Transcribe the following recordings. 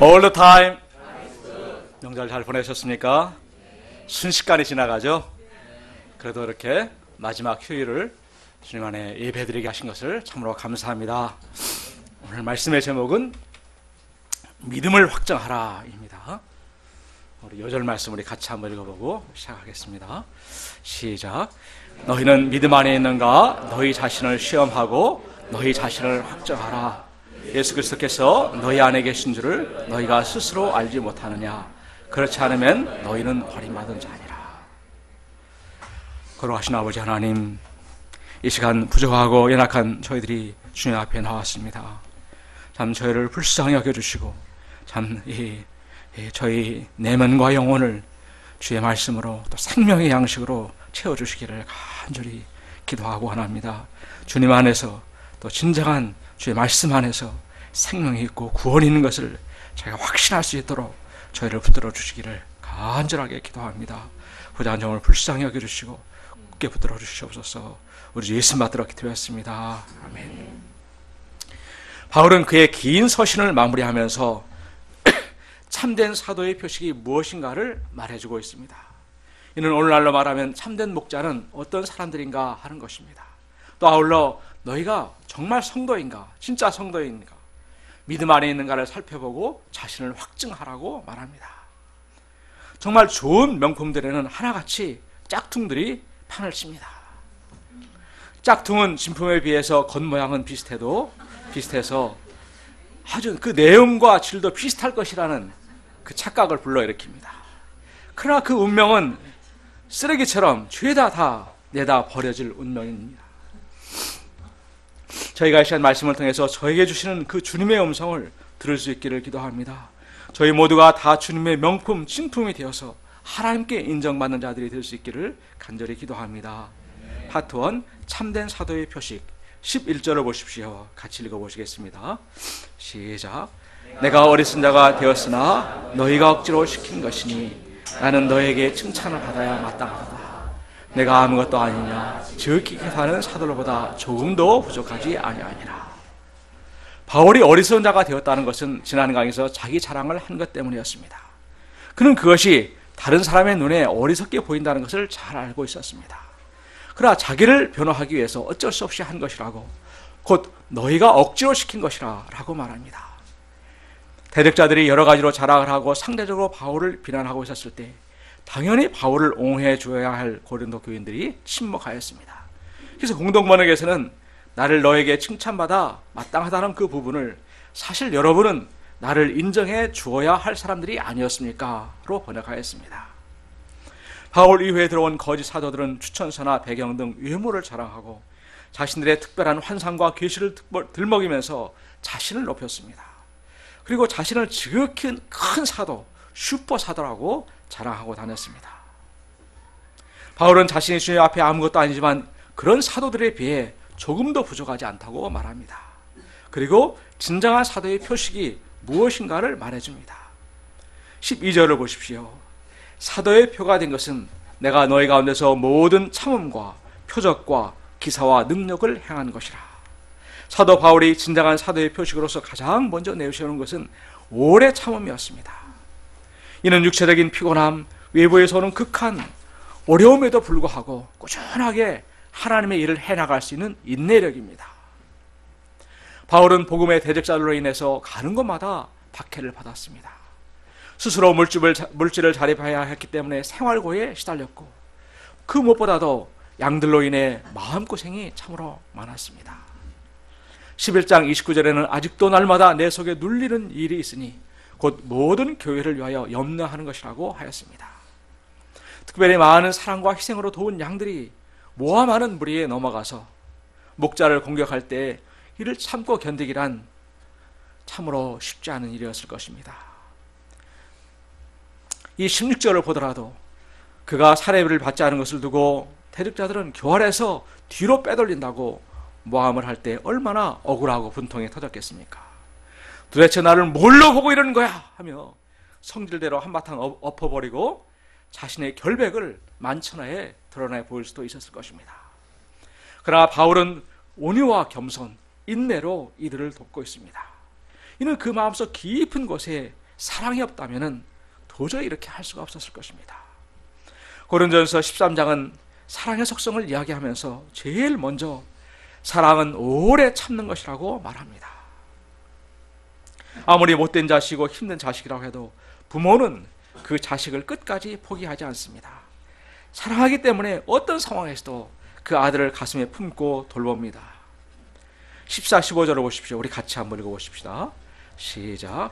All the time. 명절 잘 보내셨습니까? 순식간에 지나가죠? 그래도 이렇게 마지막 휴일을 주님 안에 예배드리게 하신 것을 참으로 감사합니다. 오늘 말씀의 제목은 믿음을 확정하라 입니다. 우리 요절 말씀 우리 같이 한번 읽어보고 시작하겠습니다. 시작. 너희는 믿음 안에 있는가? 너희 자신을 시험하고 너희 자신을 확정하라. 예수 그리스도께서 너희 안에 계신 줄을 너희가 스스로 알지 못하느냐? 그렇지 않으면 너희는 버림받은 자니라. 거룩하신 아버지 하나님, 이 시간 부족하고 연약한 저희들이 주님 앞에 나왔습니다. 참 저희를 불쌍히 여겨주시고 참 저희 내면과 영혼을 주의 말씀으로 또 생명의 양식으로 채워주시기를 간절히 기도하고 원합니다. 주님 안에서 또 진정한 주의 말씀 안에서 생명이 있고 구원이 있는 것을 저희가 확신할 수 있도록 저희를 붙들어 주시기를 간절하게 기도합니다. 부족한 점을 불쌍히 여겨주시고 굳게 붙들어 주시옵소서. 우리 예수 받들어 기도했습니다. 아멘. 바울은 그의 긴 서신을 마무리하면서 참된 사도의 표식이 무엇인가를 말해주고 있습니다. 이는 오늘날로 말하면 참된 목자는 어떤 사람들인가 하는 것입니다. 또 아울러 너희가 정말 성도인가, 진짜 성도인가, 믿음 안에 있는가를 살펴보고 자신을 확증하라고 말합니다. 정말 좋은 명품들에는 하나같이 짝퉁들이 판을 칩니다. 짝퉁은 진품에 비해서 겉모양은 비슷해서 아주 그 내용과 질도 비슷할 것이라는 그 착각을 불러일으킵니다. 그러나 그 운명은 쓰레기처럼 죄다 다 내다 버려질 운명입니다. 저희가 이 시간 말씀을 통해서 저에게 주시는 그 주님의 음성을 들을 수 있기를 기도합니다. 저희 모두가 다 주님의 명품, 진품이 되어서 하나님께 인정받는 자들이 될 수 있기를 간절히 기도합니다. 파트 1, 참된 사도의 표식 11절을 보십시오. 같이 읽어보시겠습니다. 시작. 내가 어리순 자가 되었으나 너희가 억지로 시킨 것이니 나는 너에게 칭찬을 받아야 마땅하다. 내가 아무것도 아니냐? 지극히 사는 사도들보다 조금도 부족하지 아니하니라. 바울이 어리석은 자가 되었다는 것은 지난 강의에서 자기 자랑을 한 것 때문이었습니다. 그는 그것이 다른 사람의 눈에 어리석게 보인다는 것을 잘 알고 있었습니다. 그러나 자기를 변호하기 위해서 어쩔 수 없이 한 것이라고, 곧 너희가 억지로 시킨 것이라 라고 말합니다. 대적자들이 여러 가지로 자랑을 하고 상대적으로 바울을 비난하고 있었을 때 당연히 바울을 옹호해 줘야 할 고린도 교인들이 침묵하였습니다. 그래서 공동번역에서는 나를 너에게 칭찬받아 마땅하다는 그 부분을 사실 여러분은 나를 인정해 주어야 할 사람들이 아니었습니까? 로 번역하였습니다. 바울 이후에 들어온 거짓 사도들은 추천서나 배경 등 외모를 자랑하고 자신들의 특별한 환상과 계시를 들먹이면서 자신을 높였습니다. 그리고 자신을 지극히 큰 사도, 슈퍼 사도라고 자랑하고 다녔습니다. 바울은 자신이 주님 앞에 아무것도 아니지만 그런 사도들에 비해 조금도 부족하지 않다고 말합니다. 그리고 진정한 사도의 표식이 무엇인가를 말해줍니다. 12절을 보십시오. 사도의 표가 된 것은 내가 너희 가운데서 모든 참음과 표적과 기사와 능력을 행한 것이라. 사도 바울이 진정한 사도의 표식으로서 가장 먼저 내세우는 것은 오래 참음이었습니다. 이는 육체적인 피곤함, 외부에서 오는 극한 어려움에도 불구하고 꾸준하게 하나님의 일을 해나갈 수 있는 인내력입니다. 바울은 복음의 대적자들로 인해서 가는 곳마다 박해를 받았습니다. 스스로 물질을 자립해야 했기 때문에 생활고에 시달렸고 그 무엇보다도 양들로 인해 마음고생이 참으로 많았습니다. 11장 29절에는 아직도 날마다 내 속에 눌리는 일이 있으니 곧 모든 교회를 위하여 염려하는 것이라고 하였습니다. 특별히 많은 사랑과 희생으로 도운 양들이 모아 많은 무리에 넘어가서 목자를 공격할 때 이를 참고 견디기란 참으로 쉽지 않은 일이었을 것입니다. 이 16절을 보더라도 그가 살해를 받지 않은 것을 두고 대적자들은 교활해서 뒤로 빼돌린다고 모함을 할 때 얼마나 억울하고 분통이 터졌겠습니까? 도대체 나를 뭘로 보고 이러는 거야? 하며 성질대로 한바탕 엎어버리고 자신의 결백을 만천하에 드러내 보일 수도 있었을 것입니다. 그러나 바울은 온유와 겸손, 인내로 이들을 돕고 있습니다. 이는 그 마음속 깊은 곳에 사랑이 없다면 도저히 이렇게 할 수가 없었을 것입니다. 고린도전서 13장은 사랑의 속성을 이야기하면서 제일 먼저 사랑은 오래 참는 것이라고 말합니다. 아무리 못된 자식이고 힘든 자식이라고 해도 부모는 그 자식을 끝까지 포기하지 않습니다. 사랑하기 때문에 어떤 상황에서도 그 아들을 가슴에 품고 돌봅니다. 14, 15절을 보십시오. 우리 같이 한번 읽어보십시다. 시작.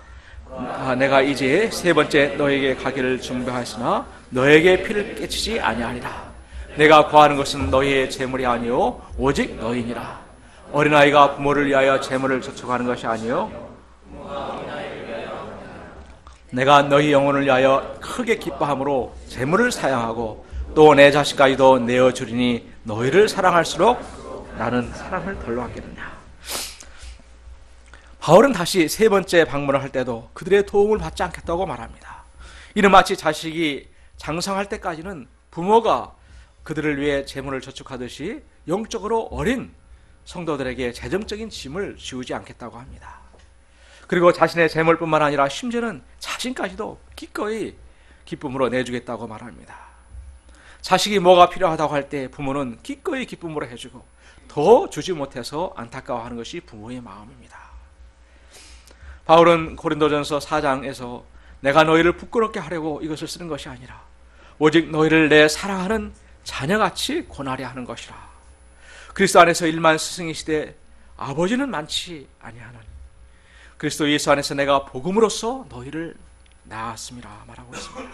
내가 이제 세 번째 너에게 가기를 준비하였으나 너에게 피를 끼치지 아니하리라. 내가 구하는 것은 너희의 재물이 아니요 오직 너희니라. 어린아이가 부모를 위하여 재물을 저축하는 것이 아니요 내가 너희 영혼을 위하여 크게 기뻐함으로 재물을 사양하고 또 내 자식까지도 내어주리니 너희를 사랑할수록 나는 사랑을 덜로 하겠느냐. 바울은 다시 세 번째 방문을 할 때도 그들의 도움을 받지 않겠다고 말합니다. 이는 마치 자식이 장성할 때까지는 부모가 그들을 위해 재물을 저축하듯이 영적으로 어린 성도들에게 재정적인 짐을 지우지 않겠다고 합니다. 그리고 자신의 재물뿐만 아니라 심지어는 자신까지도 기꺼이 기쁨으로 내주겠다고 말합니다. 자식이 뭐가 필요하다고 할 때 부모는 기꺼이 기쁨으로 해주고 더 주지 못해서 안타까워하는 것이 부모의 마음입니다. 바울은 고린도전서 4장에서 내가 너희를 부끄럽게 하려고 이것을 쓰는 것이 아니라 오직 너희를 내 사랑하는 자녀같이 권하려 하는 것이라. 그리스도 안에서 일만 스승이시되 아버지는 많지 아니하나니 그리스도 예수 안에서 내가 복음으로써 너희를 낳았음이라 말하고 있습니다.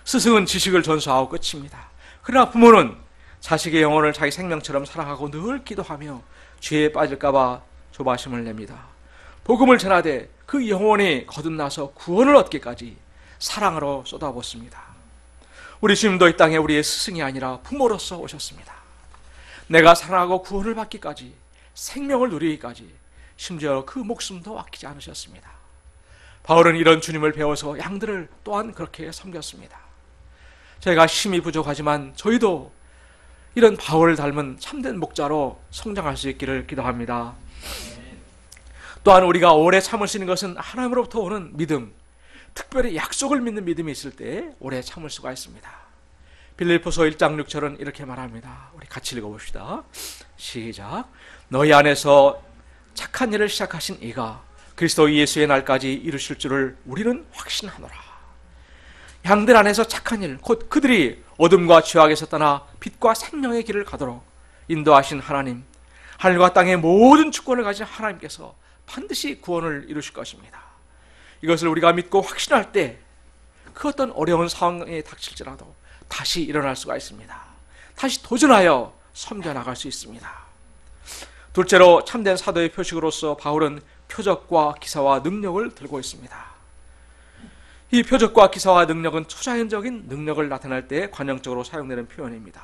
스승은 지식을 전수하고 끝입니다. 그러나 부모는 자식의 영혼을 자기 생명처럼 사랑하고 늘 기도하며 죄에 빠질까봐 조바심을 냅니다. 복음을 전하되 그 영혼이 거듭나서 구원을 얻기까지 사랑으로 쏟아붓습니다. 우리 주님도 이 땅에 우리의 스승이 아니라 부모로서 오셨습니다. 내가 사랑하고 구원을 받기까지 생명을 누리기까지 심지어 그 목숨도 아끼지 않으셨습니다. 바울은 이런 주님을 배워서 양들을 또한 그렇게 섬겼습니다. 저희가 힘이 부족하지만 저희도 이런 바울을 닮은 참된 목자로 성장할 수 있기를 기도합니다. 또한 우리가 오래 참을 수 있는 것은 하나님으로부터 오는 믿음, 특별히 약속을 믿는 믿음이 있을 때 오래 참을 수가 있습니다. 빌립보서 1장 6절은 이렇게 말합니다. 우리 같이 읽어봅시다. 시작. 너희 안에서 착한 일을 시작하신 이가 그리스도 예수의 날까지 이루실 줄을 우리는 확신하노라. 양들 안에서 착한 일, 곧 그들이 어둠과 죄악에서 떠나 빛과 생명의 길을 가도록 인도하신 하나님, 하늘과 땅의 모든 주권을 가진 하나님께서 반드시 구원을 이루실 것입니다. 이것을 우리가 믿고 확신할 때 그 어떤 어려운 상황에 닥칠지라도 다시 일어날 수가 있습니다. 다시 도전하여 섬겨나갈 수 있습니다. 둘째로 참된 사도의 표식으로서 바울은 표적과 기사와 능력을 들고 있습니다. 이 표적과 기사와 능력은 초자연적인 능력을 나타낼 때 관용적으로 사용되는 표현입니다.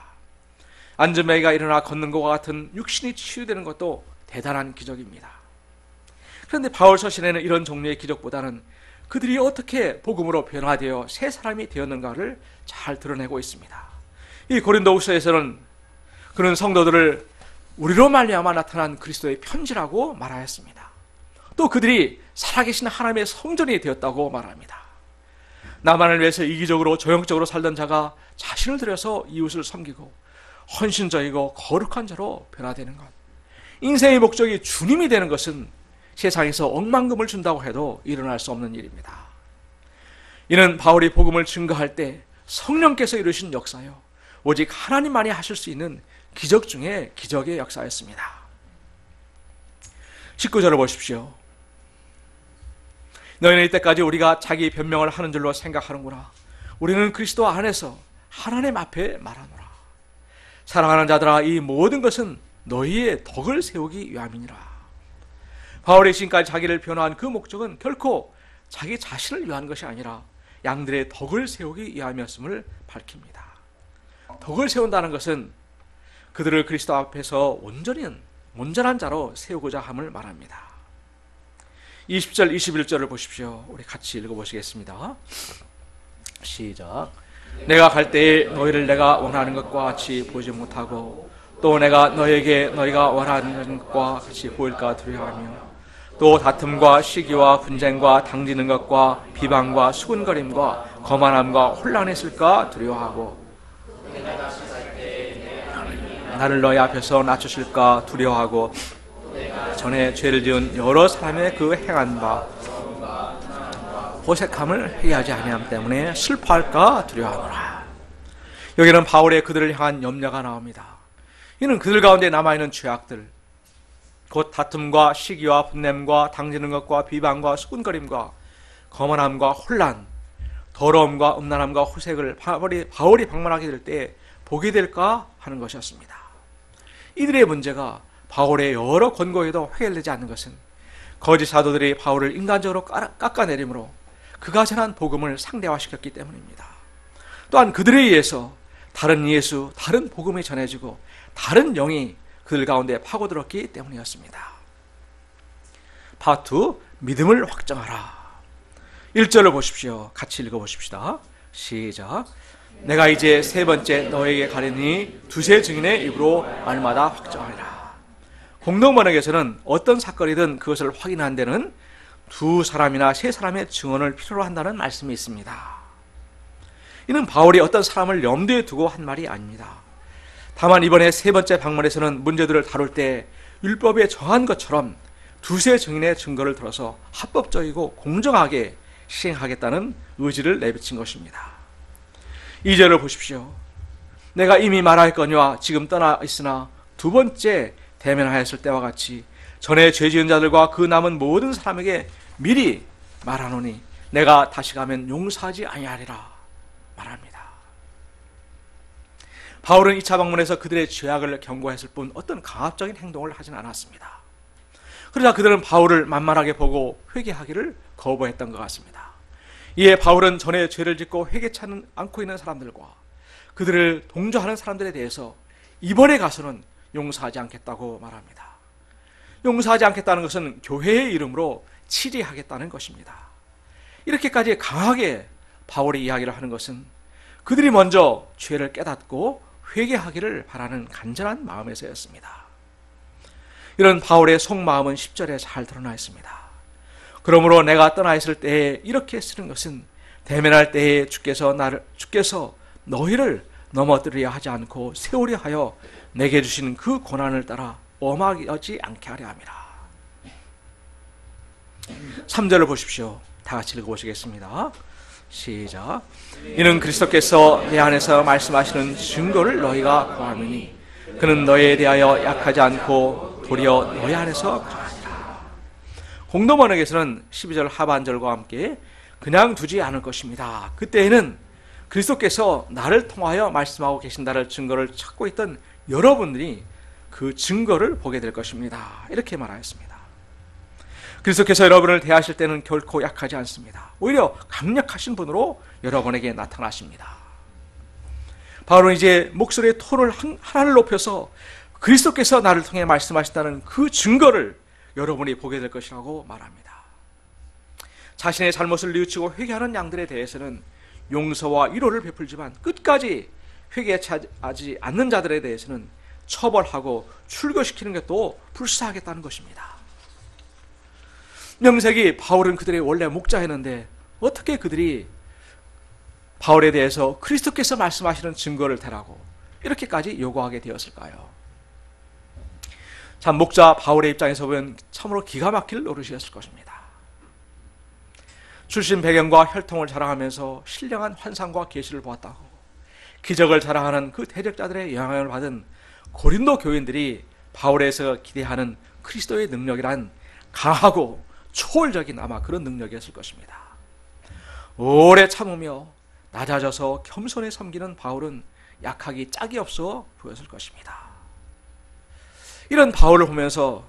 안전뱅이가 일어나 걷는 것과 같은 육신이 치유되는 것도 대단한 기적입니다. 그런데 바울 서신에는 이런 종류의 기적보다는 그들이 어떻게 복음으로 변화되어 새 사람이 되었는가를 잘 드러내고 있습니다. 이 고린도후서에서는 그런 성도들을 우리로 말미암아 나타난 그리스도의 편지라고 말하였습니다. 또 그들이 살아계신 하나님의 성전이 되었다고 말합니다. 나만을 위해서 이기적으로 조형적으로 살던 자가 자신을 들여서 이웃을 섬기고 헌신적이고 거룩한 자로 변화되는 것. 인생의 목적이 주님이 되는 것은 세상에서 억만금을 준다고 해도 일어날 수 없는 일입니다. 이는 바울이 복음을 증거할 때 성령께서 이루신 역사요, 오직 하나님만이 하실 수 있는 기적 중에 기적의 역사였습니다. 19절을 보십시오. 너희는 이때까지 우리가 자기 변명을 하는 줄로 생각하는구나. 우리는 그리스도 안에서 하나님 앞에 말하노라. 사랑하는 자들아, 이 모든 것은 너희의 덕을 세우기 위함이니라. 바울이 지금까지 자기를 변화한 그 목적은 결코 자기 자신을 위한 것이 아니라 양들의 덕을 세우기 위함이었음을 밝힙니다. 덕을 세운다는 것은 그들을 그리스도 앞에서 온전한 자로 세우고자 함을 말합니다. 20절, 21절을 보십시오. 우리 같이 읽어보시겠습니다. 시작. 내가 갈 때에 너희를 내가 원하는 것과 같이 보지 못하고 또 내가 너에게 너희가 원하는 것과 같이 보일까 두려워하며 또 다툼과 시기와 분쟁과 당지는 것과 비방과 수군거림과 거만함과 혼란이 있을까 두려워하고 나를 너희 앞에서 낮추실까 두려워하고 전에 죄를 지은 여러 사람의 그 행한 바 호색함을 회개하지 아니함 때문에 슬퍼할까 두려워하노라. 여기는 바울의 그들을 향한 염려가 나옵니다. 이는 그들 가운데 남아있는 죄악들, 곧 다툼과 시기와 분냄과 당지는 것과 비방과 수군거림과 거만함과 혼란, 더러움과 음란함과 호색을 바울이 방문하게 될 때 보게 될까 하는 것이었습니다. 이들의 문제가 바울의 여러 권고에도 해결되지 않는 것은 거짓 사도들이 바울을 인간적으로 깎아내림으로 그가 전한 복음을 상대화시켰기 때문입니다. 또한 그들에 의해서 다른 예수, 다른 복음이 전해지고 다른 영이 그들 가운데 파고들었기 때문이었습니다. 파트 2, 믿음을 확정하라. 1절을 보십시오. 같이 읽어보십시다. 시작. 내가 이제 세 번째 너에게 가리니 두세 증인의 입으로 말마다 확정하리라. 공동번역에서는 어떤 사건이든 그것을 확인한 데는 두 사람이나 세 사람의 증언을 필요로 한다는 말씀이 있습니다. 이는 바울이 어떤 사람을 염두에 두고 한 말이 아닙니다. 다만 이번에 세 번째 방문에서는 문제들을 다룰 때 율법에 정한 것처럼 두세 증인의 증거를 들어서 합법적이고 공정하게 시행하겠다는 의지를 내비친 것입니다. 2절을 보십시오. 내가 이미 말하였거니와 지금 떠나 있으나 두 번째 대면하였을 때와 같이 전에 죄 지은 자들과 그 남은 모든 사람에게 미리 말하노니 내가 다시 가면 용서하지 아니하리라 말합니다. 바울은 2차 방문에서 그들의 죄악을 경고했을 뿐 어떤 강압적인 행동을 하진 않았습니다. 그러자 그들은 바울을 만만하게 보고 회개하기를 거부했던 것 같습니다. 이에 바울은 전에 죄를 짓고 회개치 않고 있는 사람들과 그들을 동조하는 사람들에 대해서 이번에 가서는 용서하지 않겠다고 말합니다. 용서하지 않겠다는 것은 교회의 이름으로 치리하겠다는 것입니다. 이렇게까지 강하게 바울이 이야기를 하는 것은 그들이 먼저 죄를 깨닫고 회개하기를 바라는 간절한 마음에서였습니다. 이런 바울의 속마음은 10절에 잘 드러나 있습니다. 그러므로 내가 떠나 있을 때에 이렇게 쓰는 것은 대면할 때에 주께서 너희를 넘어뜨리려 하지 않고 세우려 하여 내게 주신 그 고난을 따라 엄하지 않게 하려 함이라. 3절을 보십시오. 다 같이 읽어보시겠습니다. 시작. 이는 그리스도께서 내 안에서 말씀하시는 증거를 너희가 구하느니 그는 너희에 대하여 약하지 않고 도리어 너희 안에서 강하니라. 공동번역에서는 12절 하반절과 함께 그냥 두지 않을 것입니다. 그때에는 그리스도께서 나를 통하여 말씀하고 계신다를 증거를 찾고 있던 여러분들이 그 증거를 보게 될 것입니다. 이렇게 말하였습니다. 그리스도께서 여러분을 대하실 때는 결코 약하지 않습니다. 오히려 강력하신 분으로 여러분에게 나타나십니다. 바울은 이제 목소리의 톤을 하나를 높여서 그리스도께서 나를 통해 말씀하신다는 그 증거를 여러분이 보게 될 것이라고 말합니다. 자신의 잘못을 뉘우치고 회개하는 양들에 대해서는 용서와 위로를 베풀지만 끝까지 회개하지 않는 자들에 대해서는 처벌하고 출교시키는 것도 불사하겠다는 것입니다. 명색이 바울은 그들의 원래 목자였는데 어떻게 그들이 바울에 대해서 그리스도께서 말씀하시는 증거를 대라고 이렇게까지 요구하게 되었을까요? 참 목자 바울의 입장에서 보면 참으로 기가 막힐 노릇이었을 것입니다. 출신 배경과 혈통을 자랑하면서 신령한 환상과 계시를 보았다고 기적을 자랑하는 그 대적자들의 영향을 받은 고린도 교인들이 바울에서 기대하는 그리스도의 능력이란 강하고 초월적인 아마 그런 능력이었을 것입니다. 오래 참으며 낮아져서 겸손히 섬기는 바울은 약하기 짝이 없어 보였을 것입니다. 이런 바울을 보면서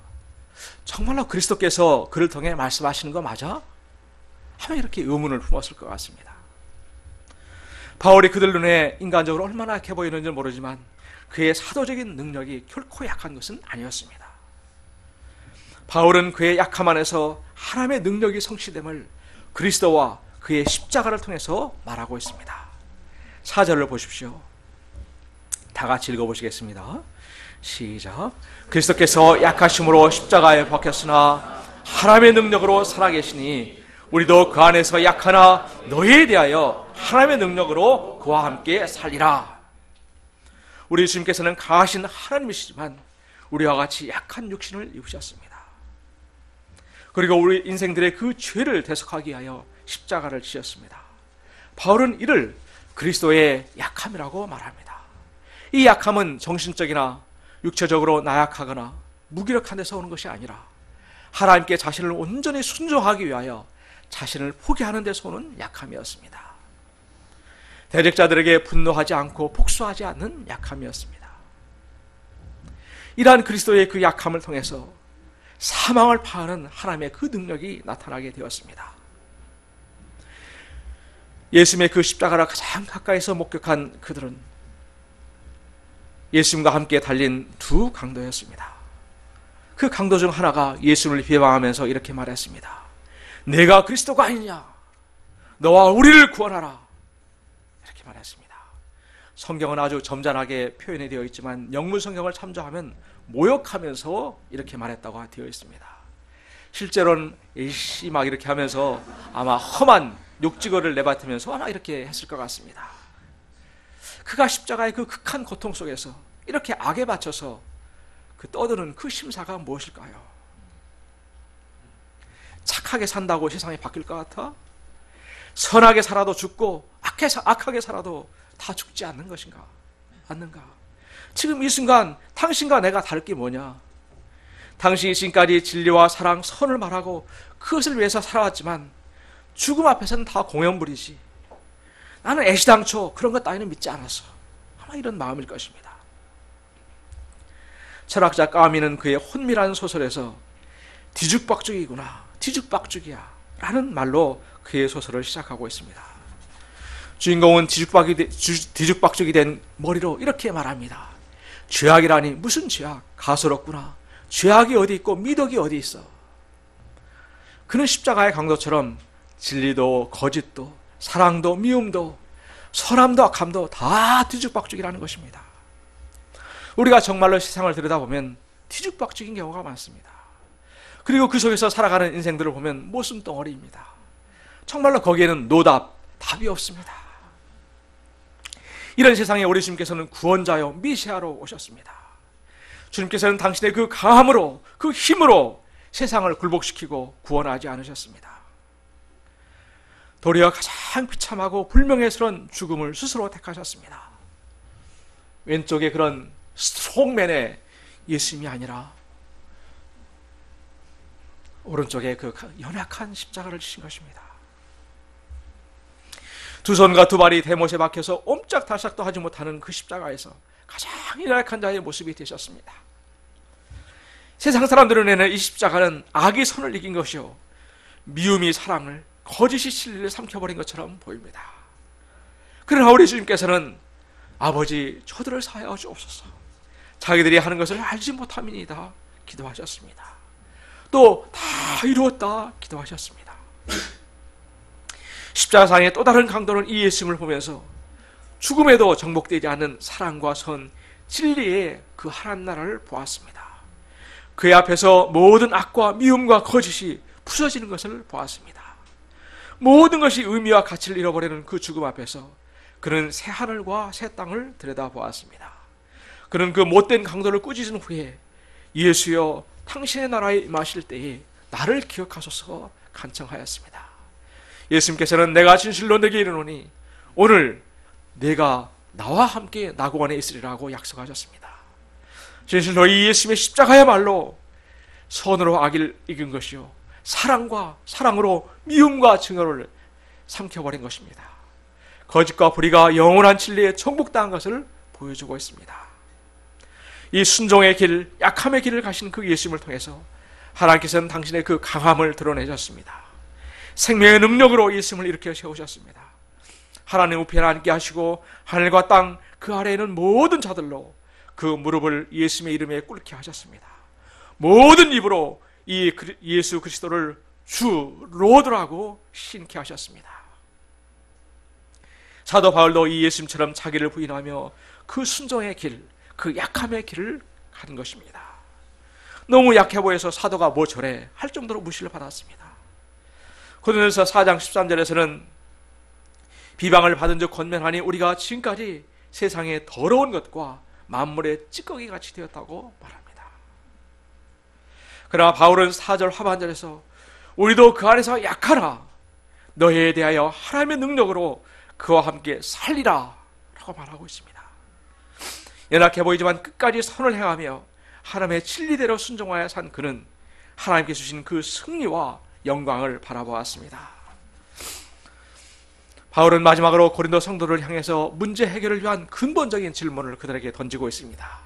정말로 그리스도께서 그를 통해 말씀하시는 거 맞아? 하며 이렇게 의문을 품었을 것 같습니다. 바울이 그들 눈에 인간적으로 얼마나 약해 보이는지 모르지만 그의 사도적인 능력이 결코 약한 것은 아니었습니다. 바울은 그의 약함 안에서 하나님의 능력이 성취됨을 그리스도와 그의 십자가를 통해서 말하고 있습니다. 4절을 보십시오. 다 같이 읽어보시겠습니다. 시작. 그리스도께서 약하심으로 십자가에 박혔으나 하나님의 능력으로 살아계시니 우리도 그 안에서 약하나 너희에 대하여 하나님의 능력으로 그와 함께 살리라. 우리 주님께서는 강하신 하나님이시지만 우리와 같이 약한 육신을 입으셨습니다. 그리고 우리 인생들의 그 죄를 대속하기 위하여 십자가를 지셨습니다. 바울은 이를 그리스도의 약함이라고 말합니다. 이 약함은 정신적이나 육체적으로 나약하거나 무기력한 데서 오는 것이 아니라 하나님께 자신을 온전히 순종하기 위하여 자신을 포기하는 데서 오는 약함이었습니다. 대적자들에게 분노하지 않고 복수하지 않는 약함이었습니다. 이러한 그리스도의 그 약함을 통해서 사망을 파하는 하나님의 그 능력이 나타나게 되었습니다. 예수님의 그 십자가를 가장 가까이서 목격한 그들은 예수님과 함께 달린 두 강도였습니다. 그 강도 중 하나가 예수님을 비방하면서 이렇게 말했습니다. 내가 그리스도가 아니냐? 너와 우리를 구원하라. 이렇게 말했습니다. 성경은 아주 점잖하게 표현이 되어 있지만 영문 성경을 참조하면 모욕하면서 이렇게 말했다고 되어 있습니다. 실제로는 에이씨 막 이렇게 하면서 아마 험한 욕지거를 내뱉으면서 아마 이렇게 했을 것 같습니다. 그가 십자가의 그 극한 고통 속에서 이렇게 악에 바쳐서 그 떠드는 그 심사가 무엇일까요? 착하게 산다고 세상이 바뀔 것 같아? 선하게 살아도 죽고 악하게 살아도 다 죽지 않는 것인가? 않는가? 지금 이 순간 당신과 내가 다를 게 뭐냐? 당신이 지금까지 진리와 사랑, 선을 말하고 그것을 위해서 살아왔지만 죽음 앞에서는 다 공연불이지. 나는 애시당초 그런 것 따위는 믿지 않았어. 아마 이런 마음일 것입니다. 철학자 까미는 그의 혼미란 소설에서 뒤죽박죽이구나, 뒤죽박죽이야 라는 말로 그의 소설을 시작하고 있습니다. 주인공은 뒤죽박죽이 된 머리로 이렇게 말합니다. 죄악이라니 무슨 죄악, 가소롭구나. 죄악이 어디 있고 미덕이 어디 있어. 그는 십자가의 강도처럼 진리도 거짓도 사랑도 미움도 선함도 악함도 다 뒤죽박죽이라는 것입니다. 우리가 정말로 세상을 들여다보면 뒤죽박죽인 경우가 많습니다. 그리고 그 속에서 살아가는 인생들을 보면 모순덩어리입니다. 정말로 거기에는 노답, 답이 없습니다. 이런 세상에 우리 주님께서는 구원자요 미시아로 오셨습니다. 주님께서는 당신의 그 강함으로, 그 힘으로 세상을 굴복시키고 구원하지 않으셨습니다. 도리어 가장 비참하고 불명예스러운 죽음을 스스로 택하셨습니다. 왼쪽에 그런 스트롱맨의 예수님이 아니라 오른쪽에 그 연약한 십자가를 지신 것입니다. 두 손과 두 발이 대못에 박혀서 옴짝달싹도 하지 못하는 그 십자가에서 가장 연약한 자의 모습이 되셨습니다. 세상 사람들은 내는 이 십자가는 악이 선을 이긴 것이요 미움이 사랑을, 거짓이 진리를 삼켜버린 것처럼 보입니다. 그러나 우리 주님께서는 아버지 저들을 사하여 주옵소서, 자기들이 하는 것을 알지 못함이니이다 기도하셨습니다. 또 다 이루었다 기도하셨습니다. 십자가상의 또 다른 강도는 이 예수님을 보면서 죽음에도 정복되지 않는 사랑과 선, 진리의 그 하나님 나라를 보았습니다. 그의 앞에서 모든 악과 미움과 거짓이 부서지는 것을 보았습니다. 모든 것이 의미와 가치를 잃어버리는 그 죽음 앞에서 그는 새 하늘과 새 땅을 들여다보았습니다. 그는 그 못된 강도를 꾸짖은 후에 예수여 당신의 나라에 임하실 때에 나를 기억하소서 간청하였습니다. 예수님께서는 내가 진실로 내게 이르노니 오늘 내가 나와 함께 나고원에 있으리라고 약속하셨습니다. 진실로 이 예수님의 십자가야말로 선으로 악을 이긴 것이요 사랑과 사랑으로 미움과 증오를 삼켜버린 것입니다. 거짓과 불의가 영원한 진리에 정복당한 것을 보여주고 있습니다. 이 순종의 길, 약함의 길을 가신 그 예수님을 통해서 하나님께서는 당신의 그 강함을 드러내셨습니다. 생명의 능력으로 예수님을 일으켜 세우셨습니다. 하나님 우편에 앉게 하시고 하늘과 땅 그 아래에 있는 모든 자들로 그 무릎을 예수님의 이름에 꿇게 하셨습니다. 모든 입으로 이 예수 그리스도를 주 로드라고 신케 하셨습니다. 사도 바울도 이 예수님처럼 자기를 부인하며 그 순종의 길, 그 약함의 길을 가는 것입니다. 너무 약해 보여서 사도가 뭐 저래 할 정도로 무시를 받았습니다. 고린도전서 4장 13절에서는 비방을 받은 즉 권면하니 우리가 지금까지 세상의 더러운 것과 만물의 찌꺼기 같이 되었다고 말합니다. 그러나 바울은 4절 하반절에서 우리도 그 안에서 약하나 너희에 대하여 하나님의 능력으로 그와 함께 살리라 라고 말하고 있습니다. 연약해 보이지만 끝까지 선을 행하며 하나님의 진리대로 순종하여 산 그는 하나님께 주신 그 승리와 영광을 바라보았습니다. 바울은 마지막으로 고린도 성도를 향해서 문제 해결을 위한 근본적인 질문을 그들에게 던지고 있습니다.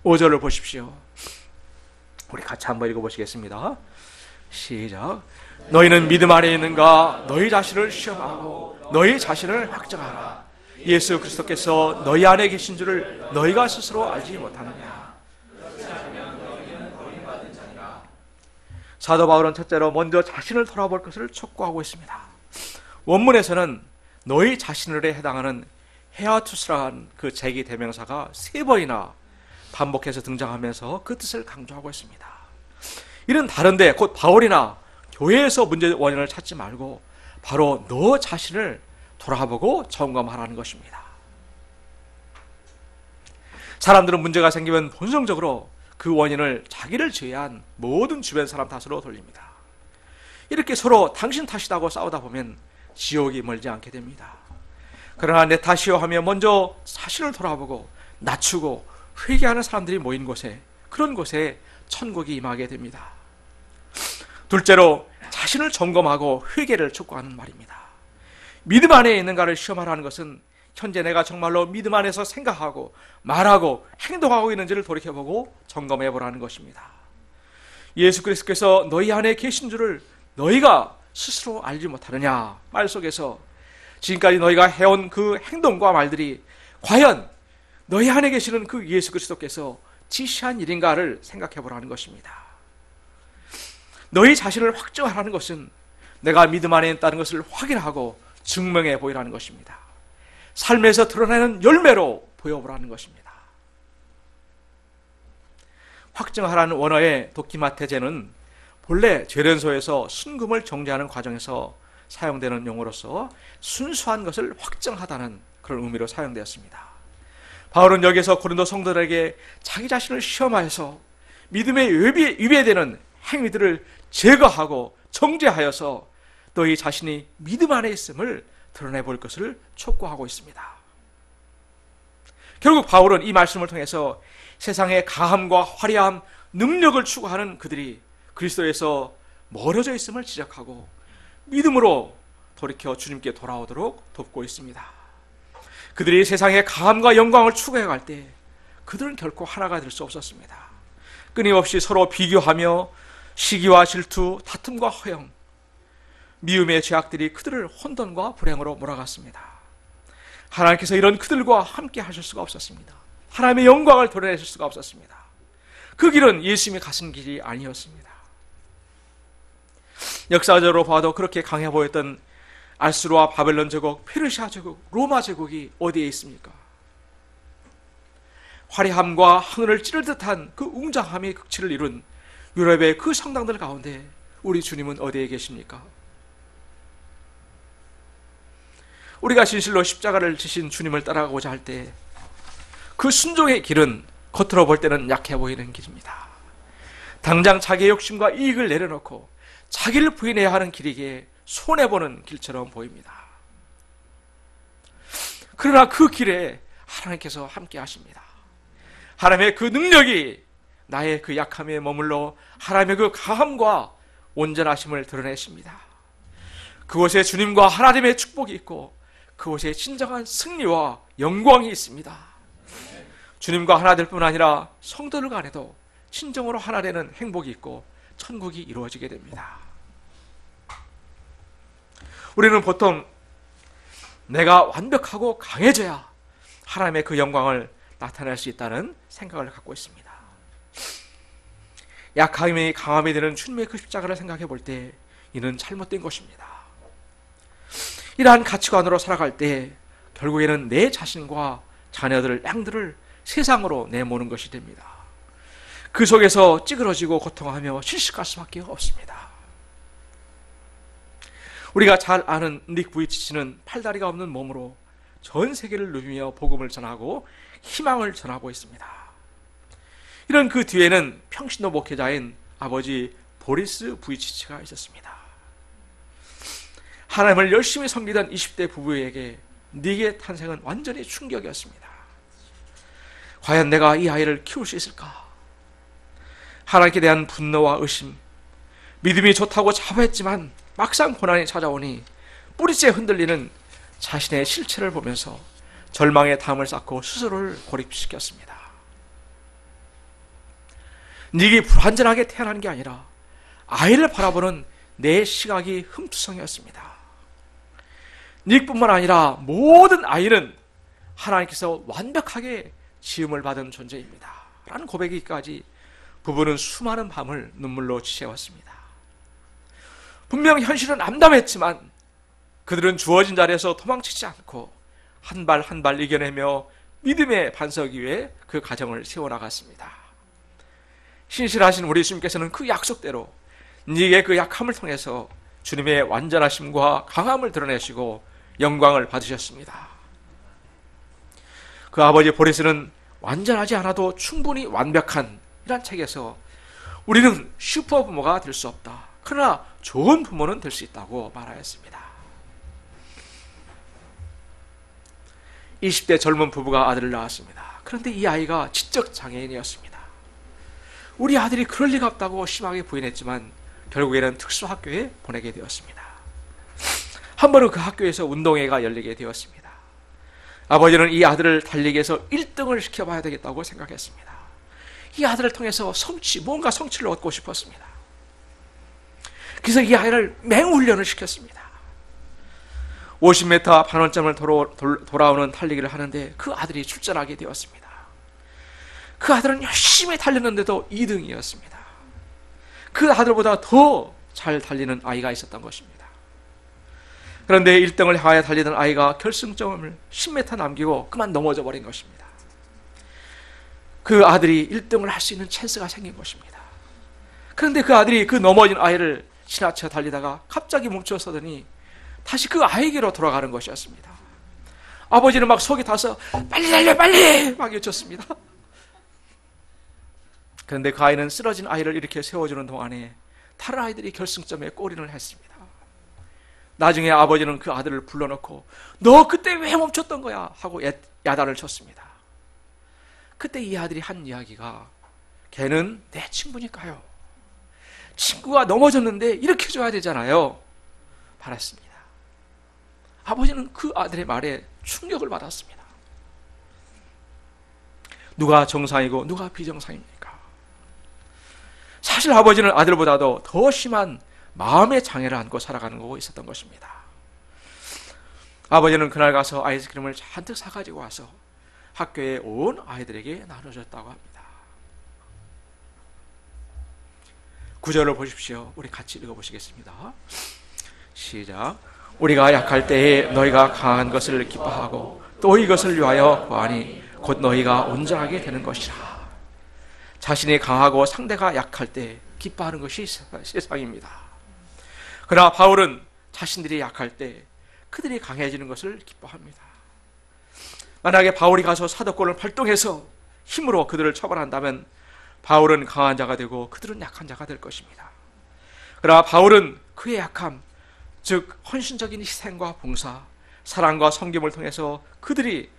5절을 보십시오. 우리 같이 한번 읽어보시겠습니다. 시작. 너희는 믿음 안에 있는가? 너희 자신을 시험하고 너희 자신을 확정하라. 예수 그리스도께서 너희 안에 계신 줄을 너희가 스스로 알지 못하느냐. 사도 바울은 첫째로 먼저 자신을 돌아볼 것을 촉구하고 있습니다. 원문에서는 너희 자신을에 해당하는 헤아투스라는 그 제기 대명사가 3번이나 반복해서 등장하면서 그 뜻을 강조하고 있습니다. 이는 다른데 곧 바울이나 교회에서 문제 원인을 찾지 말고 바로 너 자신을 돌아보고 점검하라는 것입니다. 사람들은 문제가 생기면 본성적으로 그 원인을 자기를 제외한 모든 주변 사람 탓으로 돌립니다. 이렇게 서로 당신 탓이라고 싸우다 보면 지옥이 멀지 않게 됩니다. 그러나 내 탓이요 하며 먼저 자신을 돌아보고 낮추고 회개하는 사람들이 모인 곳에, 그런 곳에 천국이 임하게 됩니다. 둘째로 자신을 점검하고 회개를 촉구하는 말입니다. 믿음 안에 있는가를 시험하라는 것은 현재 내가 정말로 믿음 안에서 생각하고 말하고 행동하고 있는지를 돌이켜보고 점검해보라는 것입니다. 예수 그리스도께서 너희 안에 계신 줄을 너희가 스스로 알지 못하느냐 말 속에서 지금까지 너희가 해온 그 행동과 말들이 과연 너희 안에 계시는 그 예수 그리스도께서 지시한 일인가를 생각해보라는 것입니다. 너희 자신을 확증하라는 것은 내가 믿음 안에 있다는 것을 확인하고 증명해 보이라는 것입니다. 삶에서 드러나는 열매로 보여보라는 것입니다. 확증하라는 원어의 도키마테제는 본래 재련소에서 순금을 정제하는 과정에서 사용되는 용어로서 순수한 것을 확증하다는 그런 의미로 사용되었습니다. 바울은 여기서 고린도 성도들에게 자기 자신을 시험하여서 믿음에 위배되는 행위들을 제거하고 정제하여서 너희 자신이 믿음 안에 있음을 드러내볼 것을 촉구하고 있습니다. 결국 바울은 이 말씀을 통해서 세상의 강함과 화려함, 능력을 추구하는 그들이 그리스도에서 멀어져 있음을 지적하고 믿음으로 돌이켜 주님께 돌아오도록 돕고 있습니다. 그들이 세상의 강함과 영광을 추구해 갈 때 그들은 결코 하나가 될 수 없었습니다. 끊임없이 서로 비교하며 시기와 질투, 다툼과 허영, 미움의 죄악들이 그들을 혼돈과 불행으로 몰아갔습니다. 하나님께서 이런 그들과 함께 하실 수가 없었습니다. 하나님의 영광을 드러내실 수가 없었습니다. 그 길은 예수님이 가신 길이 아니었습니다. 역사적으로 봐도 그렇게 강해 보였던 아수르와 바벨론 제국, 페르시아 제국, 로마 제국이 어디에 있습니까? 화려함과 하늘을 찌를 듯한 그 웅장함의 극치를 이룬 유럽의 그 성당들 가운데 우리 주님은 어디에 계십니까? 우리가 진실로 십자가를 지신 주님을 따라가고자 할 때 그 순종의 길은 겉으로 볼 때는 약해 보이는 길입니다. 당장 자기의 욕심과 이익을 내려놓고 자기를 부인해야 하는 길이기에 손해보는 길처럼 보입니다. 그러나 그 길에 하나님께서 함께 하십니다. 하나님의 그 능력이 나의 그 약함에 머물러 하나님의 그 강함과 온전하심을 드러내십니다. 그곳에 주님과 하나님의 축복이 있고 그곳에 진정한 승리와 영광이 있습니다. 주님과 하나 될 뿐 아니라 성도들 간에도 진정으로 하나 되는 행복이 있고 천국이 이루어지게 됩니다. 우리는 보통 내가 완벽하고 강해져야 하나님의 그 영광을 나타낼 수 있다는 생각을 갖고 있습니다. 약함이 강함이 되는 주님의 그 십자가를 생각해 볼 때 이는 잘못된 것입니다. 이러한 가치관으로 살아갈 때 결국에는 내 자신과 자녀들, 양들을 세상으로 내모는 것이 됩니다. 그 속에서 찌그러지고 고통하며 실식할 수밖에 없습니다. 우리가 잘 아는 닉 부이치치는 팔다리가 없는 몸으로 전 세계를 누비며 복음을 전하고 희망을 전하고 있습니다. 이런 그 뒤에는 평신도 목회자인 아버지 보리스 부이치치가 있었습니다. 하나님을 열심히 섬기던 20대 부부에게 닉의 탄생은 완전히 충격이었습니다. 과연 내가 이 아이를 키울 수 있을까? 하나님께 대한 분노와 의심, 믿음이 좋다고 자부했지만 막상 고난이 찾아오니 뿌리째 흔들리는 자신의 실체를 보면서 절망의 담을 쌓고 스스로를 고립시켰습니다. 닉이 불완전하게 태어난 게 아니라 아이를 바라보는 내 시각이 흠투성이었습니다. 닉뿐만 아니라 모든 아이는 하나님께서 완벽하게 지음을 받은 존재입니다 라는 고백이기까지 부부는 수많은 밤을 눈물로 지새웠습니다. 분명 현실은 암담했지만 그들은 주어진 자리에서 도망치지 않고 한 발 한 발 이겨내며 믿음의 반석 위에 그 가정을 세워나갔습니다. 신실하신 우리 주님께서는 그 약속대로 닉의 그 약함을 통해서 주님의 완전하심과 강함을 드러내시고 영광을 받으셨습니다. 그 아버지 보리스는 완전하지 않아도 충분히 완벽한 이란 책에서 우리는 슈퍼 부모가 될 수 없다. 그러나 좋은 부모는 될 수 있다고 말하였습니다. 20대 젊은 부부가 아들을 낳았습니다. 그런데 이 아이가 지적 장애인이었습니다. 우리 아들이 그럴 리가 없다고 심하게 부인했지만 결국에는 특수학교에 보내게 되었습니다. 한 번은 그 학교에서 운동회가 열리게 되었습니다. 아버지는 이 아들을 달리기 위해서 1등을 시켜봐야 되겠다고 생각했습니다. 이 아들을 통해서 뭔가 성취를 얻고 싶었습니다. 그래서 이 아이를 맹훈련을 시켰습니다. 50m 반원점을 돌아오는 달리기를 하는데 그 아들이 출전하게 되었습니다. 그 아들은 열심히 달렸는데도 2등이었습니다. 그 아들보다 더 잘 달리는 아이가 있었던 것입니다. 그런데 1등을 향하여 달리던 아이가 결승점을 10m 남기고 그만 넘어져 버린 것입니다. 그 아들이 1등을 할 수 있는 찬스가 생긴 것입니다. 그런데 그 아들이 그 넘어진 아이를 지나쳐 달리다가 갑자기 멈춰서더니 다시 그 아이에게로 돌아가는 것이었습니다. 아버지는 막 속이 타서 빨리 달려 빨리 막 외쳤습니다. 그런데 그 아이는 쓰러진 아이를 이렇게 세워주는 동안에 다른 아이들이 결승점에 골인을 했습니다. 나중에 아버지는 그 아들을 불러놓고 너 그때 왜 멈췄던 거야 하고 야단을 쳤습니다. 그때 이 아들이 한 이야기가 걔는 내 친구니까요. 친구가 넘어졌는데 이렇게 줘야 되잖아요. 말했습니다. 아버지는 그 아들의 말에 충격을 받았습니다. 누가 정상이고 누가 비정상입니까? 사실 아버지는 아들보다도 더 심한 마음의 장애를 안고 살아가는 거고 있었던 것입니다. 아버지는 그날 가서 아이스크림을 잔뜩 사가지고 와서 학교에 온 아이들에게 나눠줬다고 합니다. 9절을 보십시오. 우리 같이 읽어보시겠습니다. 시작. 우리가 약할 때에 너희가 강한 것을 기뻐하고 또 이것을 위하여 구하니 곧 너희가 온전하게 되는 것이라. 자신이 강하고 상대가 약할 때 기뻐하는 것이 세상입니다. 그러나 바울은 자신들이 약할 때 그들이 강해지는 것을 기뻐합니다. 만약에 바울이 가서 사도권을 발동해서 힘으로 그들을 처벌한다면 바울은 강한 자가 되고 그들은 약한 자가 될 것입니다. 그러나 바울은 그의 약함, 즉 헌신적인 희생과 봉사, 사랑과 섬김을 통해서 그들이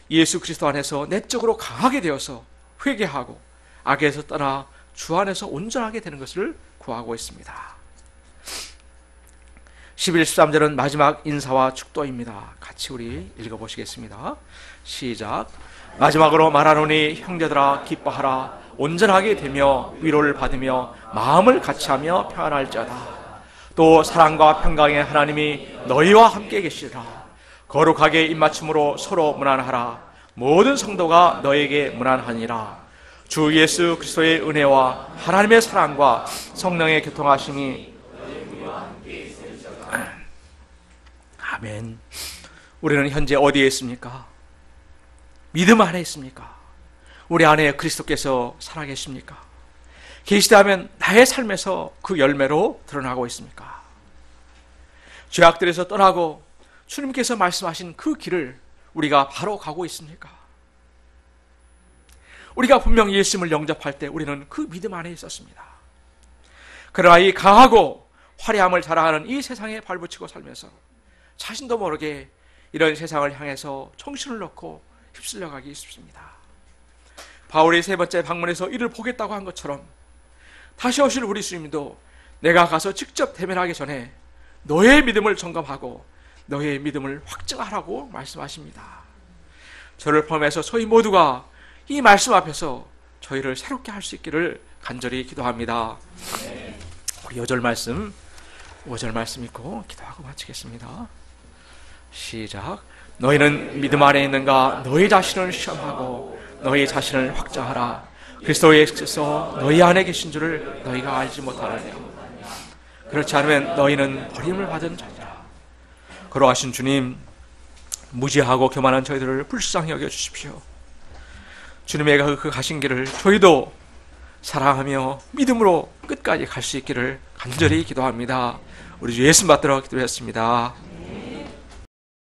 예수 그리스도 안에서 내적으로 강하게 되어서 회개하고 악에서 떠나 주 안에서 온전하게 되는 것을 구하고 있습니다. 11, 13절은 마지막 인사와 축도입니다. 같이 우리 읽어보시겠습니다. 시작. 마지막으로 말하노니 형제들아 기뻐하라. 온전하게 되며 위로를 받으며 마음을 같이하며 평안할지어다. 또 사랑과 평강의 하나님이 너희와 함께 계시리라. 거룩하게 입맞춤으로 서로 문안하라. 모든 성도가 너에게 문안하니라. 주 예수 그리스도의 은혜와 하나님의 사랑과 성령의 교통하심이 아멘. 우리는 현재 어디에 있습니까? 믿음 안에 있습니까? 우리 안에 그리스도께서 살아계십니까? 계시다면 나의 삶에서 그 열매로 드러나고 있습니까? 죄악들에서 떠나고 주님께서 말씀하신 그 길을 우리가 바로 가고 있습니까? 우리가 분명 예수님을 영접할 때 우리는 그 믿음 안에 있었습니다. 그러나 이 강하고 화려함을 자랑하는 이 세상에 발붙이고 살면서 자신도 모르게 이런 세상을 향해서 정신을 놓고 휩쓸려 가기 쉽습니다. 바울이 세 번째 방문에서 이를 보겠다고 한 것처럼 다시 오실 우리 주님도 내가 가서 직접 대면하기 전에 너의 믿음을 점검하고 너의 믿음을 확증하라고 말씀하십니다. 저를 포함해서 저희 모두가 이 말씀 앞에서 저희를 새롭게 할 수 있기를 간절히 기도합니다. 우리 5절 말씀 읽고 기도하고 마치겠습니다. 시작. 너희는 믿음 안에 있는가? 너희 자신을 시험하고 너희 자신을 확정하라. 그리스도 예수께서 너희 안에 계신 줄을 너희가 알지 못하느냐? 그렇지 않으면 너희는 버림을 받은 자니라. 걸어가신 주님, 무지하고 교만한 저희들을 불쌍히 여겨주십시오. 주님의 그 가신 길을 저희도 사랑하며 믿음으로 끝까지 갈 수 있기를 간절히 기도합니다. 우리 주 예수 받들어 기도했습니다.